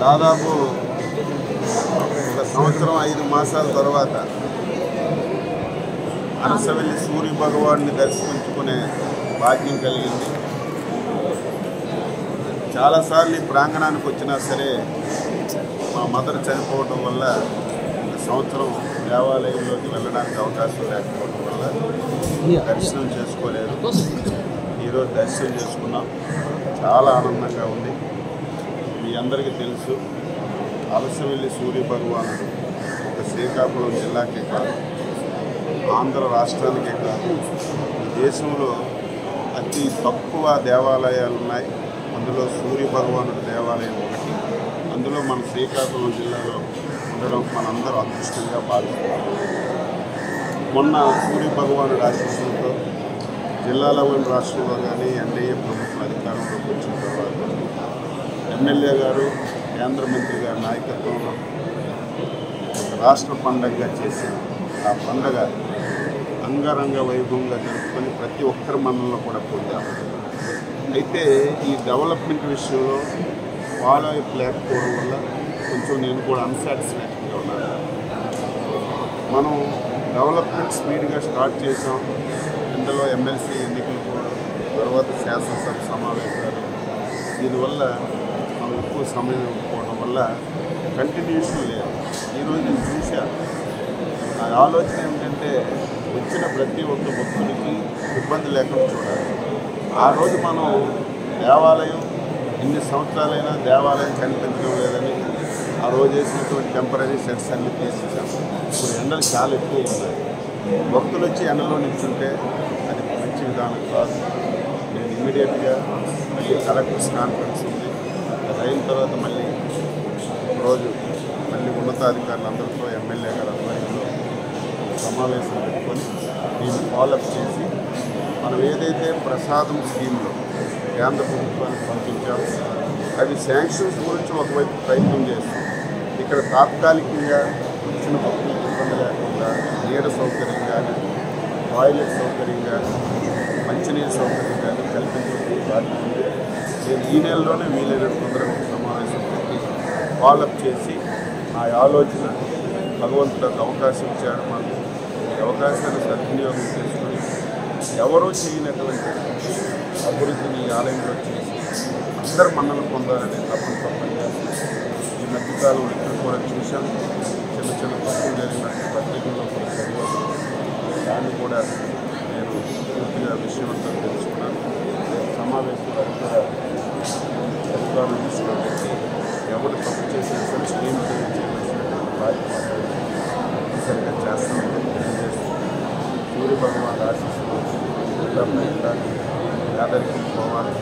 దాదాపు ఒక సంవత్సరం 5 మాసాల తర్వాత అరసవెల్లి సూర్య భగవాన్ని దర్శించుకునే భాగ్యం కలిగింది. చాలాసార్లు ఈ ప్రాంగణానికి వచ్చినా సరే మా మదర్ చనిపోవడం వల్ల ఒక సంవత్సరం దేవాలయంలోకి వెళ్ళడానికి అవకాశం లేకపోవడం వల్ల దర్శనం చేసుకోలేదు. ఈరోజు దర్శనం చేసుకున్నాం. చాలా ఆనందంగా ఉంది. మీ అందరికీ తెలుసు, అరసవెల్లి సూర్య భగవానుడు ఒక శ్రీకాకుళం జిల్లాకే కాదు, ఆంధ్ర రాష్ట్రానికే కాదు, దేశంలో అతి తక్కువ దేవాలయాలు ఉన్నాయి. అందులో సూర్య భగవానుడి దేవాలయం ఒకటి. అందులో మన శ్రీకాకుళం జిల్లాలో ఉండడం మనందరూ అదృష్టంగా భావిస్తున్నాం. మొన్న సూర్య భగవానుడి ఆశీస్సులతో జిల్లా లెవెల్ రాష్ట్రంలో కానీ ఎన్డీఏ ప్రభుత్వం అధికారంలోకి వచ్చిన తర్వాత ఎమ్మెల్యే గారు, కేంద్ర మంత్రి గారి నాయకత్వంలో రాష్ట్ర పండగగా చేసి ఆ పండగ అంగరంగ వైభవంగా జరుపుకొని ప్రతి ఒక్కరి మనలో కూడా పొందాము. అయితే ఈ డెవలప్మెంట్ విషయంలో ఫాలో అప్ లేకపోవడం వల్ల కొంచెం నేను కూడా అన్సాటిస్ఫాక్టరీగా ఉన్నాను. మనం డెవలప్మెంట్ స్పీడ్గా స్టార్ట్ చేసాం. ఇందులో ఎమ్మెల్సీ ఎన్నికలు కూడా, తర్వాత శాసనసభ సమావేశాలు, దీనివల్ల మనం ఎక్కువ సమయం ఇవ్వకపోవడం వల్ల కంటిన్యూషన్ లేదు. ఈరోజు నేను చూశాను. నా ఆలోచన ఏమిటంటే వచ్చిన ప్రతి ఒక్క భక్తుడికి ఇబ్బంది లేకుండా చూడాలి. ఆ రోజు మనం దేవాలయం ఎన్ని సంవత్సరాలైనా దేవాలయం కనిపించడం లేదని ఆ రోజు వేసినటువంటి టెంపరీ సెట్స్ అన్ని తీసేసాము. ఇప్పుడు ఎండలు చాలా ఎక్కువ ఉన్నాయి. భక్తులు వచ్చి ఎండలో నిల్చుంటే అది మంచి విధానం కాదు. నేను ఇమ్మీడియట్గా మళ్ళీ కలెక్టర్స్ కాన్ఫరెన్స్ ఉంది, అది అయిన తర్వాత మళ్ళీ రోజు మళ్ళీ ఉన్నతాధికారులందరితో ఎమ్మెల్యే గారు ఆధ్వర్యంలో సమావేశం పెట్టుకొని దీన్ని ఫాలోఅప్ చేసి మనం ఏదైతే ప్రసాదం స్కీమ్లో కేంద్ర ప్రభుత్వానికి పంపించామో అది శాంక్షన్స్ గురించి ఒకవైపు ప్రయత్నం చేస్తాం. ఇక్కడ తాత్కాలికంగా వచ్చిన భక్తులకు ఇబ్బంది లేకుండా నీడ సౌకర్యం కానీ, టాయిలెట్ సౌకర్యం కానీ, మంచినీరు సౌకర్యం కానీ కల్పించే బాధ్యత ఉంది. నేను ఈ నెలలోనే వీలైన తొందరగా సమావేశం పెట్టి ఫాలోఅప్ చేసి ఆ ఆలోచన భగవంతుడు అవకాశం ఇచ్చాడు. మాకు ఈ అవకాశాన్ని సద్వినియోగం చేసుకొని ఎవరూ చేయనటువంటి అభివృద్ధిని ఈ ఆలయంలో చేసి అందరు మన్నలు పొందాలని తప్పని చేస్తాం. ఈ మధ్యకాలంలో ఇక్కడ కూడా చూశాం, చిన్న చిన్న తప్పులు జరిగినట్టు పత్రికల్లో కూడా చదివాను. దాన్ని కూడా నేను పూర్తిగా విషయం అంతా తెలుసుకున్నాను. సమావేశంలో కూడా అధికారులు తీసుకుని ఎవరు తప్పు చేసినా సరే స్ట్రీమ్ చేయవలసినటువంటి బాధ్యత తప్పనిసరిగా చేస్తామని తెలియజేస్తూ సూర్య భగవాన్ ఆశీస్సులు పేదరికి పోవాలి.